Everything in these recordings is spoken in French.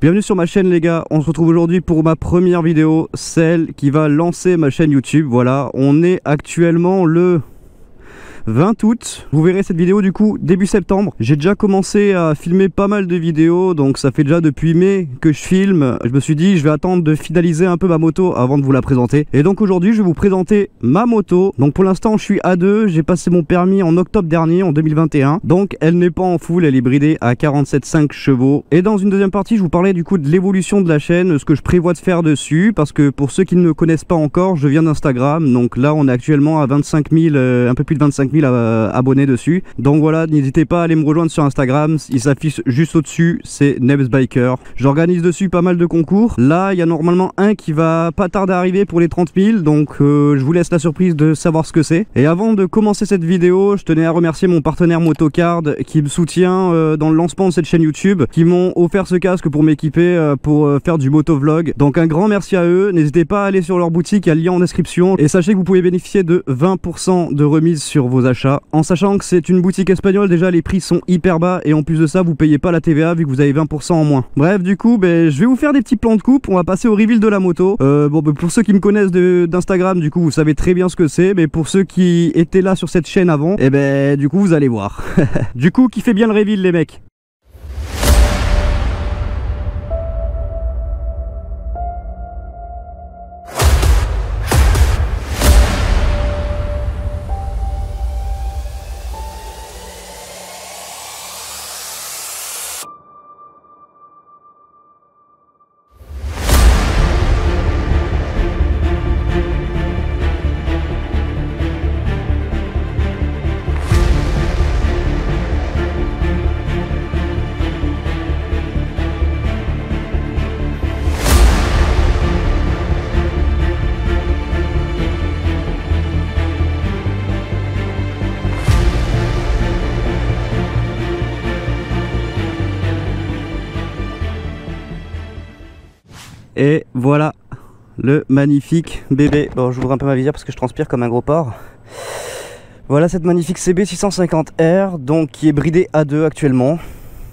Bienvenue sur ma chaîne les gars, on se retrouve aujourd'hui pour ma première vidéo, celle qui va lancer ma chaîne YouTube. Voilà, on est actuellement le 20 août, vous verrez cette vidéo du coup début septembre. J'ai déjà commencé à filmer pas mal de vidéos, donc ça fait déjà depuis mai que je filme. Je me suis dit je vais attendre de finaliser un peu ma moto avant de vous la présenter. Et donc aujourd'hui je vais vous présenter ma moto. Donc pour l'instant je suis A2, j'ai passé mon permis en octobre dernier, en 2021. Donc elle n'est pas en full, elle est bridée à 47,5 chevaux. Et dans une deuxième partie je vous parlais du coup de l'évolution de la chaîne, ce que je prévois de faire dessus. Parce que pour ceux qui ne me connaissent pas encore, je viens d'Instagram. Donc là on est actuellement à 25 000, un peu plus de 25 000 abonnés dessus. Donc voilà, n'hésitez pas à aller me rejoindre sur Instagram, il s'affiche juste au dessus, c'est Nebs Biker. J'organise dessus pas mal de concours. Là il y a normalement un qui va pas tarder à arriver pour les 30 000, donc je vous laisse la surprise de savoir ce que c'est. Et avant de commencer cette vidéo, je tenais à remercier mon partenaire Motocard qui me soutient dans le lancement de cette chaîne YouTube, qui m'ont offert ce casque pour m'équiper pour faire du motovlog. Donc un grand merci à eux, n'hésitez pas à aller sur leur boutique, il y a le lien en description. Et sachez que vous pouvez bénéficier de 20% de remise sur vos achats, en sachant que c'est une boutique espagnole. Déjà les prix sont hyper bas et en plus de ça vous payez pas la TVA vu que vous avez 20% en moins. Bref, du coup je vais vous faire des petits plans de coupe. On va passer au reveal de la moto. Pour ceux qui me connaissent d'Instagram, du coup vous savez très bien ce que c'est, mais pour ceux qui étaient là sur cette chaîne avant, et du coup vous allez voir. Du coup kiffez bien le reveal les mecs. Et voilà le magnifique bébé. Bon, j'ouvre un peu ma visière parce que je transpire comme un gros porc. Voilà cette magnifique CB 650R, donc qui est bridée A2 actuellement.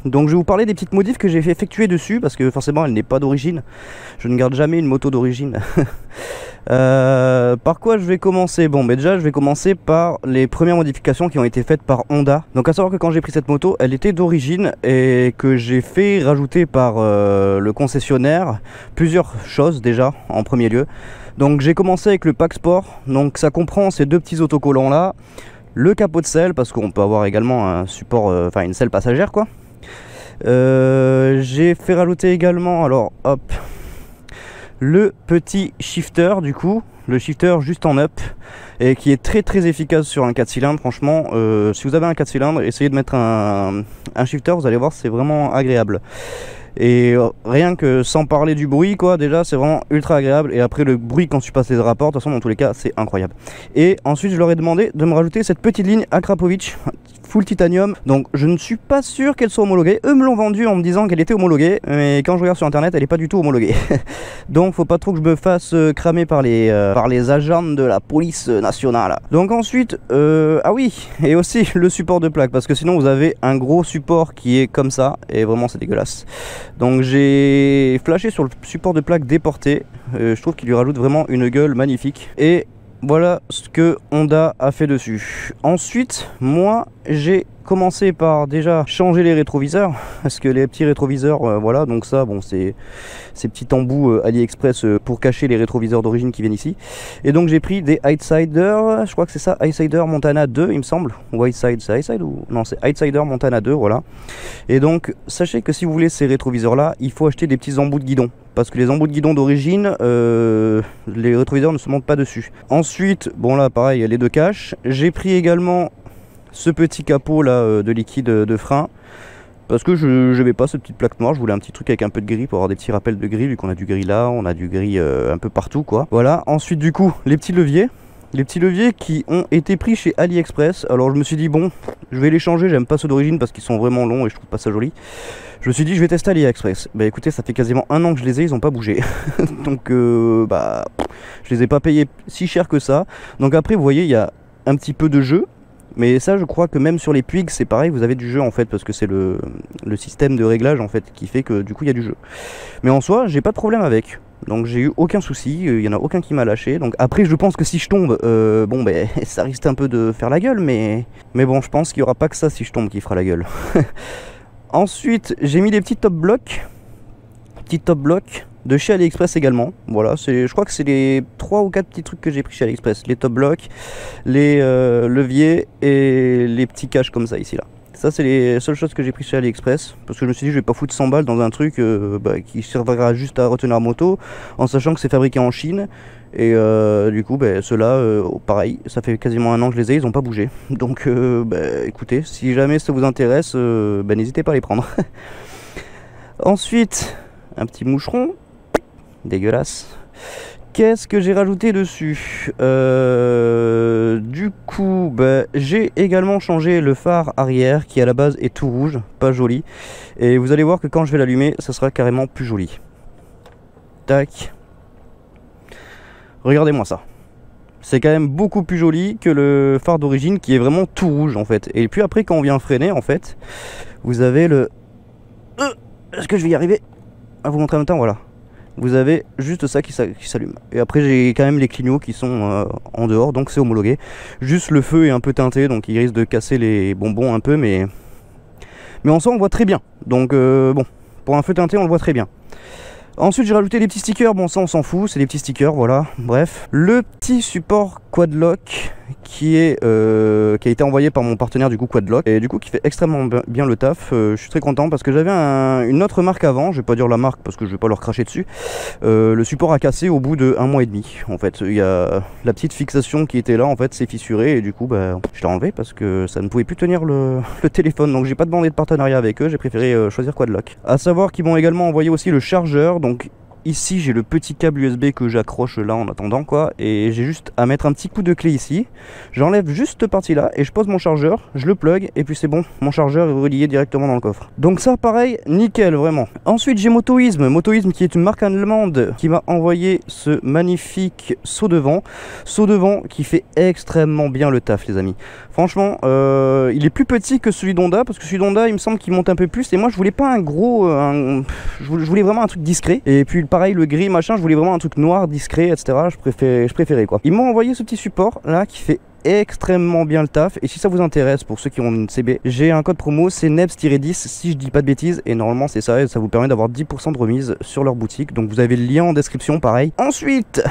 Donc je vais vous parler des petites modifs que j'ai fait effectuer dessus, parce que forcément elle n'est pas d'origine. Je ne garde jamais une moto d'origine. Par quoi je vais commencer? Bon, déjà je vais commencer par les premières modifications qui ont été faites par Honda. Donc à savoir que quand j'ai pris cette moto, elle était d'origine et que j'ai fait rajouter par le concessionnaire plusieurs choses déjà en premier lieu. Donc j'ai commencé avec le pack sport. Donc ça comprend ces deux petits autocollants là, le capot de selle parce qu'on peut avoir également un support, enfin une selle passagère quoi. J'ai fait rajouter également, alors hop, le petit shifter du coup, le shifter juste en up, et qui est très efficace sur un 4 cylindres. Franchement, si vous avez un 4 cylindres, essayez de mettre un shifter, vous allez voir, c'est vraiment agréable. Et rien que sans parler du bruit quoi, déjà c'est vraiment ultra agréable. Et après le bruit quand tu passes les rapports, de toute façon dans tous les cas c'est incroyable. Et ensuite je leur ai demandé de me rajouter cette petite ligne Akrapovic full titanium. Donc je ne suis pas sûr qu'elle soit homologuée. Eux me l'ont vendue en me disant qu'elle était homologuée, mais quand je regarde sur internet elle n'est pas du tout homologuée. Donc faut pas trop que je me fasse cramer par les agents de la police nationale. Donc ensuite ah oui, et aussi le support de plaque, parce que sinon vous avez un gros support qui est comme ça et vraiment c'est dégueulasse. Donc j'ai flashé sur le support de plaque déporté, je trouve qu'il lui rajoute vraiment une gueule magnifique. Et voilà ce que Honda a fait dessus. Ensuite, moi j'ai commencé par déjà changer les rétroviseurs, parce que les petits rétroviseurs, voilà, donc ça, bon, c'est ces petits embouts AliExpress pour cacher les rétroviseurs d'origine qui viennent ici. Et donc j'ai pris des Highsider, je crois que c'est ça, Highsider Montana 2, il me semble, ou Highside, c'est Highside ou non, c'est Highsider Montana 2, voilà. Et donc sachez que si vous voulez ces rétroviseurs là, il faut acheter des petits embouts de guidon, parce que les embouts de guidon d'origine, les rétroviseurs ne se montent pas dessus. Ensuite, bon là pareil, les deux caches. J'ai pris également ce petit capot là de liquide de frein, parce que je n'avais pas cette petite plaque noire, je voulais un petit truc avec un peu de gris pour avoir des petits rappels de gris, vu qu'on a du gris là, on a du gris un peu partout quoi. Voilà, ensuite du coup les petits leviers qui ont été pris chez AliExpress. Alors je me suis dit bon, je vais les changer, j'aime pas ceux d'origine parce qu'ils sont vraiment longs et je trouve pas ça joli. Je me suis dit je vais tester AliExpress. Bah écoutez, ça fait quasiment un an que je les ai, ils ont pas bougé. Donc bah je les ai pas payés si cher que ça. Donc après vous voyez il y a un petit peu de jeu. Mais ça je crois que même sur les Puig c'est pareil, vous avez du jeu en fait, parce que c'est le système de réglage en fait qui fait que du coup il y a du jeu. Mais en soi j'ai pas de problème avec, donc j'ai eu aucun souci, il y en a aucun qui m'a lâché. Donc après je pense que si je tombe, bon ben ça risque un peu de faire la gueule, mais bon je pense qu'il y aura pas que ça si je tombe qui fera la gueule. Ensuite j'ai mis des petits top blocs de chez AliExpress également. Voilà, je crois que c'est les 3 ou 4 petits trucs que j'ai pris chez AliExpress. Les top blocs, les leviers et les petits caches comme ça ici là. Ça c'est les seules choses que j'ai pris chez AliExpress, parce que je me suis dit je vais pas foutre 100 balles dans un truc qui servira juste à retenir la moto, en sachant que c'est fabriqué en Chine. Et du coup ceux-là pareil, ça fait quasiment un an que je les ai, ils ont pas bougé. Donc écoutez, si jamais ça vous intéresse, n'hésitez pas à les prendre. Ensuite un petit moucheron dégueulasse. Qu'est-ce que j'ai rajouté dessus? Du coup j'ai également changé le phare arrière qui à la base est tout rouge, pas joli, et vous allez voir que quand je vais l'allumer ça sera carrément plus joli. Tac, regardez-moi ça, c'est quand même beaucoup plus joli que le phare d'origine qui est vraiment tout rouge en fait. Et puis après quand on vient freiner en fait, vous avez le est-ce que je vais y arriver à vous montrer en même temps? Voilà, vous avez juste ça qui s'allume. Et après j'ai quand même les clignots qui sont en dehors, donc c'est homologué. Juste le feu est un peu teinté, donc il risque de casser les bonbons un peu, mais en soi on voit très bien. Donc bon, pour un feu teinté on le voit très bien. Ensuite j'ai rajouté des petits stickers, bon ça on s'en fout, c'est des petits stickers, voilà, bref. Le petit support Quadlock qui a été envoyé par mon partenaire du coup Quadlock, et du coup qui fait extrêmement bien le taf. Je suis très content parce que j'avais une autre marque avant, je vais pas dire la marque parce que je vais pas leur cracher dessus. Le support a cassé au bout de 1 mois et demi en fait. Il y a la petite fixation qui était là en fait, c'est fissuré, et du coup je l'ai enlevé parce que ça ne pouvait plus tenir le téléphone. Donc j'ai pas demandé de partenariat avec eux, j'ai préféré choisir Quadlock. À savoir qu'ils m'ont également envoyé aussi le chargeur. Donc ici j'ai le petit câble USB que j'accroche là en attendant quoi, et j'ai juste à mettre un petit coup de clé ici, j'enlève juste cette partie là et je pose mon chargeur, je le plug et puis c'est bon, mon chargeur est relié directement dans le coffre. Donc ça pareil, nickel vraiment. Ensuite j'ai Motoism qui est une marque allemande qui m'a envoyé ce magnifique saut de vent qui fait extrêmement bien le taf les amis. Franchement il est plus petit que celui d'Honda, parce que celui d'Honda il me semble qu'il monte un peu plus, et moi je voulais pas un gros je voulais vraiment un truc discret, et puis pareil le gris machin, je voulais vraiment un truc noir discret etc. Je préférais quoi. Ils m'ont envoyé ce petit support là qui fait extrêmement bien le taf, et si ça vous intéresse, pour ceux qui ont une CB, j'ai un code promo, c'est NEBS-10 si je dis pas de bêtises, et normalement c'est ça, et ça vous permet d'avoir 10% de remise sur leur boutique. Donc vous avez le lien en description pareil. Ensuite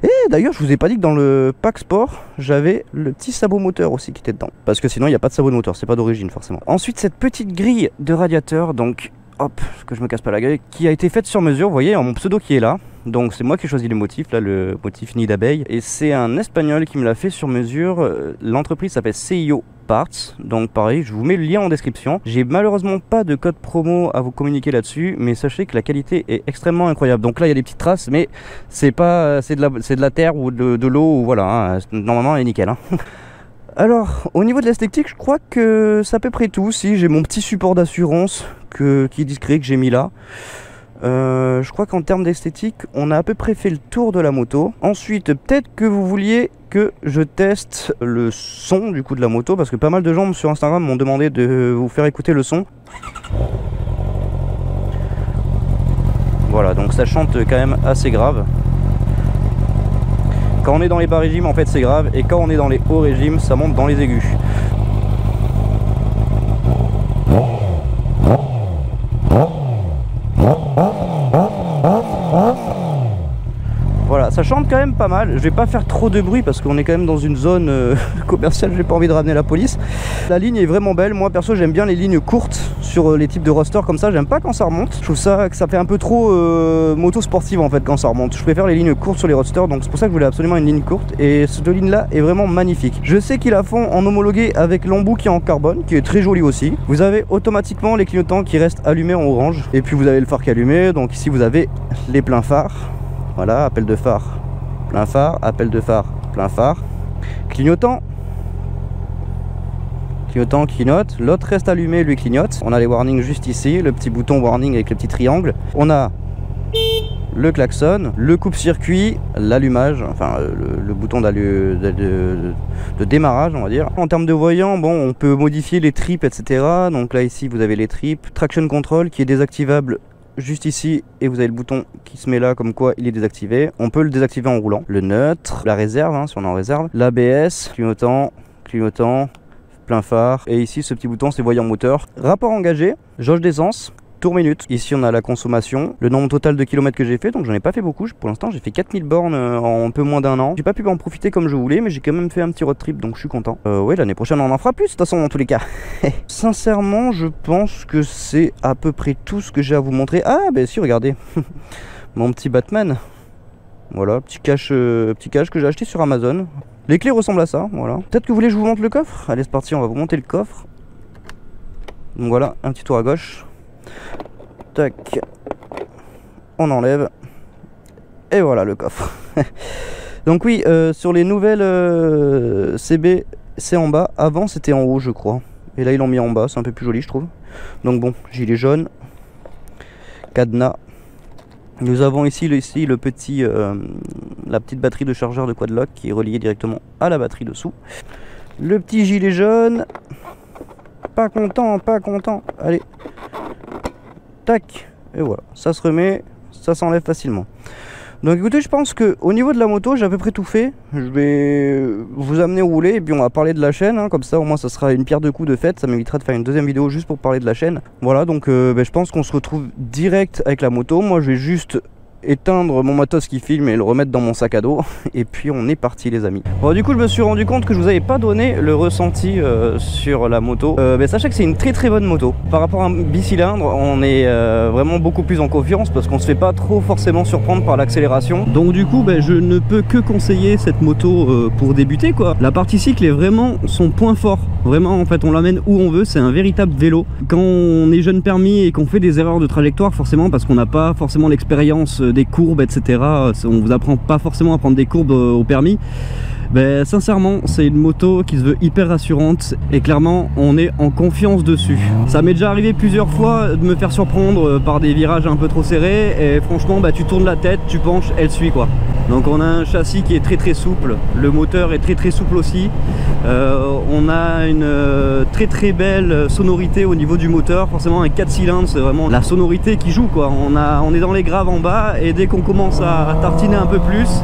et d'ailleurs je vous ai pas dit que dans le pack sport j'avais le petit sabot moteur aussi qui était dedans, parce que sinon il n'y a pas de sabot de moteur, c'est pas d'origine forcément. Ensuite cette petite grille de radiateur, donc hop, que je me casse pas la gueule, qui a été faite sur mesure, vous voyez, mon pseudo qui est là. Donc c'est moi qui ai choisi les motifs, là le motif nid d'abeille, et c'est un espagnol qui me l'a fait sur mesure. L'entreprise s'appelle CIO Parts, donc pareil, je vous mets le lien en description. J'ai malheureusement pas de code promo à vous communiquer là-dessus, mais sachez que la qualité est extrêmement incroyable. Donc là il y a des petites traces, mais c'est pas, c'est de la terre ou de l'eau, ou voilà, hein. Normalement elle est nickel, hein. Alors, au niveau de l'esthétique, je crois que c'est à peu près tout. Si, j'ai mon petit support d'assurance qui est discret, que j'ai mis là. Je crois qu'en termes d'esthétique, on a à peu près fait le tour de la moto. Ensuite, peut-être que vous vouliez que je teste le son du coup de la moto, parce que pas mal de gens sur Instagram m'ont demandé de vous faire écouter le son. Voilà, donc ça chante quand même assez grave. Quand on est dans les bas régimes, en fait c'est grave, et quand on est dans les hauts régimes, ça monte dans les aigus. Voilà, ça chante quand même pas mal. Je vais pas faire trop de bruit parce qu'on est quand même dans une zone commerciale, j'ai pas envie de ramener la police. La ligne est vraiment belle, moi perso j'aime bien les lignes courtes sur les types de roster comme ça, j'aime pas quand ça remonte. Je trouve ça que ça fait un peu trop moto sportive en fait quand ça remonte. Je préfère les lignes courtes sur les roadsters, donc c'est pour ça que je voulais absolument une ligne courte, et cette ligne là est vraiment magnifique. Je sais qu'ils la font en homologué avec l'embout qui est en carbone, qui est très joli aussi. Vous avez automatiquement les clignotants qui restent allumés en orange, et puis vous avez le phare qui est allumé, donc ici vous avez les pleins phares. Voilà, appel de phare, plein phare, appel de phare, plein phare. Clignotant. Clignotant, clignote. L'autre reste allumé, lui clignote. On a les warnings juste ici, le petit bouton warning avec le petit triangle. On a le klaxon, le coupe-circuit, l'allumage, enfin le bouton de démarrage, on va dire. En termes de voyants, bon, on peut modifier les trips, etc. Donc là ici vous avez les trips, traction control qui est désactivable juste ici, et vous avez le bouton qui se met là comme quoi il est désactivé. On peut le désactiver en roulant. Le neutre, la réserve, hein, si on est en réserve, l'ABS, clignotant, plein phare, et ici ce petit bouton c'est voyant moteur. Rapport engagé, jauge d'essence, tour minute. Ici on a la consommation, le nombre total de kilomètres que j'ai fait, donc j'en ai pas fait beaucoup. Pour l'instant j'ai fait 4000 bornes en un peu moins d'un an. J'ai pas pu en profiter comme je voulais, mais j'ai quand même fait un petit road trip, donc je suis content. Ouais, l'année prochaine on en fera plus de toute façon dans tous les cas. Sincèrement je pense que c'est à peu près tout ce que j'ai à vous montrer. Ah bah si, regardez, mon petit Batman. Voilà, petit cache que j'ai acheté sur Amazon. Les clés ressemblent à ça, voilà. Peut-être que vous voulez que je vous montre le coffre. Allez, c'est parti, on va vous monter le coffre. Donc voilà, un petit tour à gauche. Tac. On enlève. Et voilà le coffre. Donc oui, sur les nouvelles CB, c'est en bas. Avant, c'était en haut, je crois. Et là, ils l'ont mis en bas. C'est un peu plus joli, je trouve. Donc bon, gilet jaune. Cadenas. Nous avons ici le petit, la petite batterie de chargeur de quad lock qui est reliée directement à la batterie dessous. Le petit gilet jaune. Pas content, pas content. Allez. Tac. Et voilà. Ça se remet, ça s'enlève facilement. Donc écoutez, je pense que au niveau de la moto, j'ai à peu près tout fait. Je vais vous amener rouler et puis on va parler de la chaîne, hein. Comme ça au moins ça sera une pierre deux coups de fête. Ça m'évitera de faire une deuxième vidéo juste pour parler de la chaîne. Voilà, donc je pense qu'on se retrouve direct avec la moto. Moi je vais juste éteindre mon matos qui filme et le remettre dans mon sac à dos, et puis on est parti les amis. Bon, du coup je me suis rendu compte que je vous avais pas donné le ressenti sur la moto. Sachez que c'est une très bonne moto. Par rapport à un bicylindre, on est vraiment beaucoup plus en confiance parce qu'on se fait pas trop forcément surprendre par l'accélération. Donc du coup je ne peux que conseiller cette moto pour débuter quoi. La partie cycle est vraiment son point fort. Vraiment en fait on l'amène où on veut, c'est un véritable vélo. Quand on est jeune permis et qu'on fait des erreurs de trajectoire, forcément parce qu'on n'a pas forcément l'expérience des courbes, etc. On vous apprend pas forcément à prendre des courbes au permis. Sincèrement, c'est une moto qui se veut hyper rassurante et clairement, on est en confiance dessus. Ça m'est déjà arrivé plusieurs fois de me faire surprendre par des virages un peu trop serrés et franchement, tu tournes la tête, tu penches, elle suit quoi. Donc on a un châssis qui est très souple, le moteur est très souple aussi. On a une très belle sonorité au niveau du moteur. Forcément un 4 cylindres, c'est vraiment la sonorité qui joue quoi. On est dans les graves en bas et dès qu'on commence à tartiner un peu plus,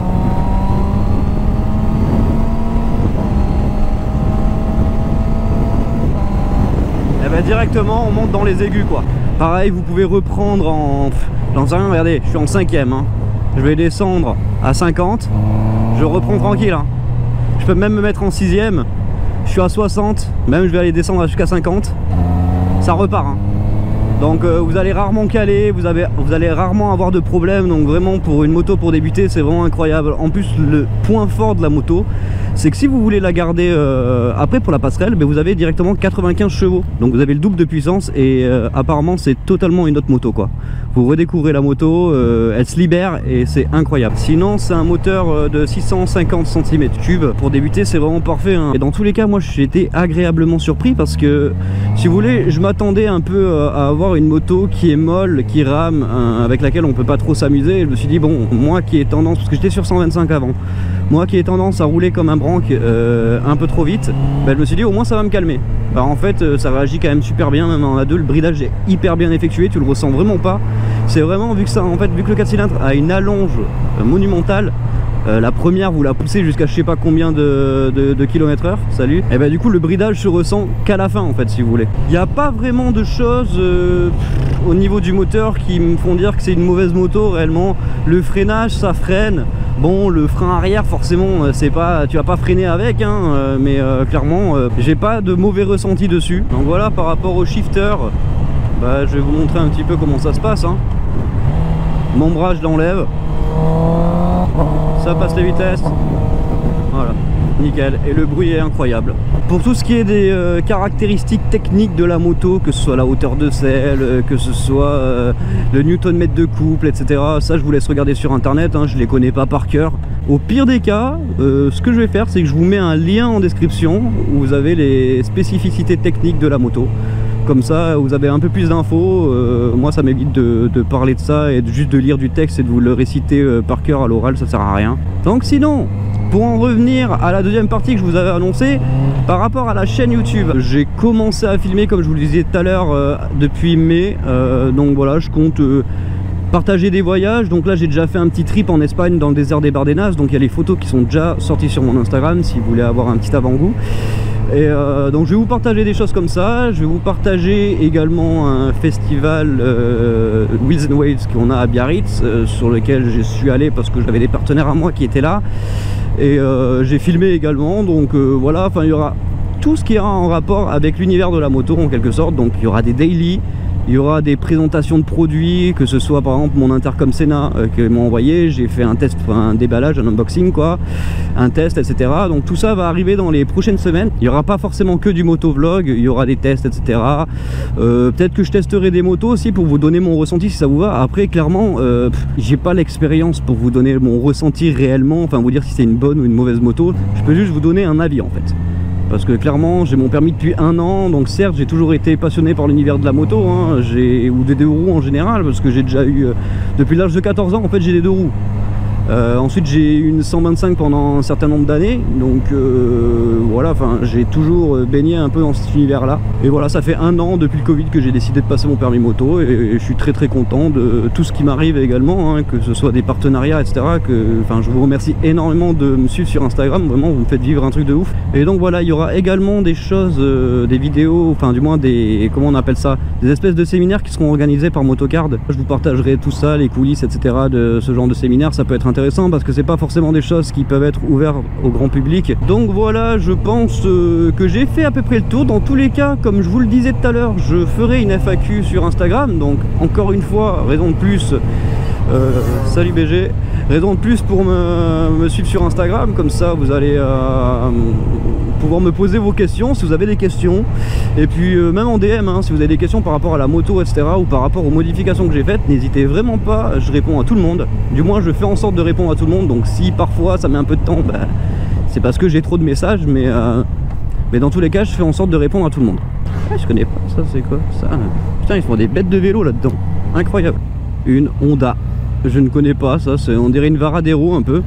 directement on monte dans les aigus quoi. Pareil, vous pouvez reprendre en... J'en sais rien, regardez, je suis en 5ème hein. Je vais descendre à 50, je reprends tranquille hein. Je peux même me mettre en 6ème, je suis à 60, même je vais aller descendre jusqu'à 50, ça repart hein. Donc vous allez rarement caler, vous allez rarement avoir de problème. Donc vraiment pour une moto pour débuter, c'est vraiment incroyable. En plus le point fort de la moto, c'est que si vous voulez la garder après pour la passerelle, vous avez directement 95 chevaux. Donc vous avez le double de puissance et apparemment c'est totalement une autre moto quoi. Vous redécouvrez la moto, elle se libère et c'est incroyable. Sinon c'est un moteur de 650 cm3. Pour débuter c'est vraiment parfait hein. Et dans tous les cas moi j'ai été agréablement surpris parce que si vous voulez je m'attendais un peu à avoir une moto qui est molle, qui rame, avec laquelle on peut pas trop s'amuser. Je me suis dit bon, moi qui ai tendance, parce que j'étais sur 125 avant, moi qui ai tendance à rouler comme un branque un peu trop vite, je me suis dit au moins ça va me calmer. En fait ça réagit quand même super bien, même en A2 le bridage est hyper bien effectué, tu le ressens vraiment pas. C'est vraiment vu que ça, en fait vu que le 4 cylindres a une allonge monumentale, la première vous la poussez jusqu'à je sais pas combien de km/h, salut, et du coup le bridage se ressent qu'à la fin en fait si vous voulez. Il n'y a pas vraiment de choses au niveau du moteur qui me font dire que c'est une mauvaise moto réellement. Le freinage ça freine, bon le frein arrière forcément c'est pas, tu vas pas freiner avec hein, mais clairement j'ai pas de mauvais ressenti dessus. Donc voilà, par rapport au shifter, je vais vous montrer un petit peu comment ça se passe hein. Mon bras je l'enlève, ça passe les vitesses, voilà, nickel, et le bruit est incroyable. Pour tout ce qui est des caractéristiques techniques de la moto, que ce soit la hauteur de selle, que ce soit le newton-mètre de couple, etc., ça je vous laisse regarder sur internet hein, je les connais pas par cœur. Au pire des cas, ce que je vais faire c'est que je vous mets un lien en description où vous avez les spécificités techniques de la moto. comme ça vous avez un peu plus d'infos. Moi ça m'évite de parler de ça et juste de lire du texte et de vous le réciter par cœur à l'oral, ça sert à rien. Donc sinon, pour en revenir à la deuxième partie que je vous avais annoncé, par rapport à la chaîne YouTube, j'ai commencé à filmer comme je vous le disais tout à l'heure depuis mai, donc voilà, je compte partager des voyages. Donc là j'ai déjà fait un petit trip en Espagne dans le désert des Bardenas, donc il y a les photos qui sont déjà sorties sur mon Instagram si vous voulez avoir un petit avant-goût. Et donc je vais vous partager des choses comme ça. Je vais vous partager également un festival Wheels and Waves qu'on a à Biarritz, sur lequel je suis allé parce que j'avais des partenaires à moi qui étaient là. Et j'ai filmé également, donc voilà, enfin il y aura tout ce qui ira en rapport avec l'univers de la moto en quelque sorte. Donc il y aura des daily, il y aura des présentations de produits, que ce soit par exemple mon intercom Sena que m'a envoyé, j'ai fait un test, un déballage, un unboxing quoi, un test, etc. Donc tout ça va arriver dans les prochaines semaines. Il n'y aura pas forcément que du motovlog, il y aura des tests, etc. Peut-être que je testerai des motos aussi pour vous donner mon ressenti si ça vous va. Après clairement, j'ai pas l'expérience pour vous donner mon ressenti réellement, enfin vous dire si c'est une bonne ou une mauvaise moto. Je peux juste vous donner un avis en fait. Parce que clairement j'ai mon permis depuis 1 an, donc certes j'ai toujours été passionné par l'univers de la moto, hein, ou des 2 roues en général, parce que j'ai déjà eu, depuis l'âge de 14 ans en fait j'ai des 2 roues. Ensuite j'ai eu une 125 pendant un certain nombre d'années, donc voilà, enfin j'ai toujours baigné un peu dans cet univers là. Et voilà, ça fait 1 an depuis le Covid que j'ai décidé de passer mon permis moto, et je suis très content de tout ce qui m'arrive également, hein, que ce soit des partenariats, etc. Enfin je vous remercie énormément de me suivre sur Instagram, vraiment vous me faites vivre un truc de ouf. Et donc voilà, il y aura également des choses, des vidéos, enfin du moins des, comment on appelle ça, des espèces de séminaires qui seront organisés par Motocard. Je vous partagerai tout ça, les coulisses, etc. de ce genre de séminaire. Ça peut être intéressant parce que c'est pas forcément des choses qui peuvent être ouvertes au grand public. Donc voilà, je pense que j'ai fait à peu près le tour. Dans tous les cas, comme je vous le disais tout à l'heure, je ferai une FAQ sur Instagram. Donc encore une fois, raison de plus, salut BG, raison de plus pour me suivre sur Instagram. Comme ça vous allez pouvoir me poser vos questions si vous avez des questions. Et puis même en DM, hein, si vous avez des questions par rapport à la moto, etc. ou par rapport aux modifications que j'ai faites, n'hésitez vraiment pas, je réponds à tout le monde. Du moins je fais en sorte de répondre à tout le monde. Donc si parfois ça met un peu de temps, bah, c'est parce que j'ai trop de messages, mais dans tous les cas je fais en sorte de répondre à tout le monde. Ah, je connais pas ça, c'est quoi ça? Putain, ils font des bêtes de vélo là-dedans, incroyable. Une Honda, je ne connais pas ça, on dirait une Varadero un peu.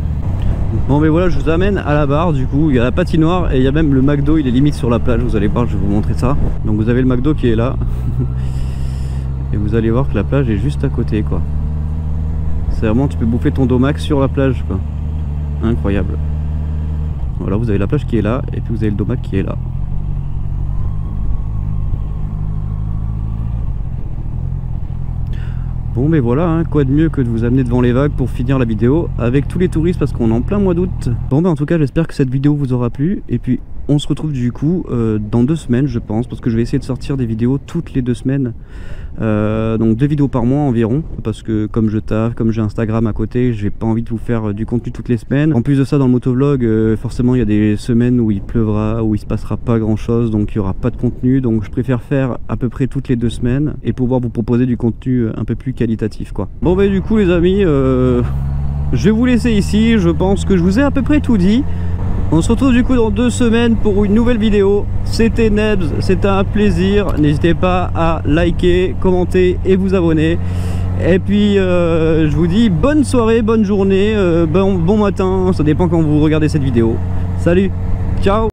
Bon mais voilà, je vous amène à la barre. Du coup il y a la patinoire et il y a même le McDo, il est limite sur la plage, vous allez voir, je vais vous montrer ça. Donc vous avez le McDo qui est là et vous allez voir que la plage est juste à côté quoi. C'est vraiment, tu peux bouffer ton Domax sur la plage quoi, incroyable. Voilà, vous avez la plage qui est là et puis vous avez le Domax qui est là. Bon mais voilà, hein, quoi de mieux que de vous amener devant les vagues pour finir la vidéo avec tous les touristes parce qu'on est en plein mois d'août. Bon en tout cas j'espère que cette vidéo vous aura plu et puis on se retrouve du coup dans 2 semaines je pense, parce que je vais essayer de sortir des vidéos toutes les 2 semaines. Donc 2 vidéos par mois environ, parce que comme je taffe, comme j'ai Instagram à côté, j'ai pas envie de vous faire du contenu toutes les semaines. En plus de ça, dans le motovlog, forcément il y a des semaines où il pleuvra, où il se passera pas grand chose, donc il y aura pas de contenu. Donc je préfère faire à peu près toutes les 2 semaines et pouvoir vous proposer du contenu un peu plus qualitatif quoi. Bon bah du coup les amis, je vais vous laisser ici. Je pense que je vous ai à peu près tout dit. On se retrouve du coup dans 2 semaines pour une nouvelle vidéo. C'était Nebs, c'était un plaisir. N'hésitez pas à liker, commenter et vous abonner. Et puis je vous dis bonne soirée, bonne journée, bon matin, ça dépend quand vous regardez cette vidéo. Salut, ciao.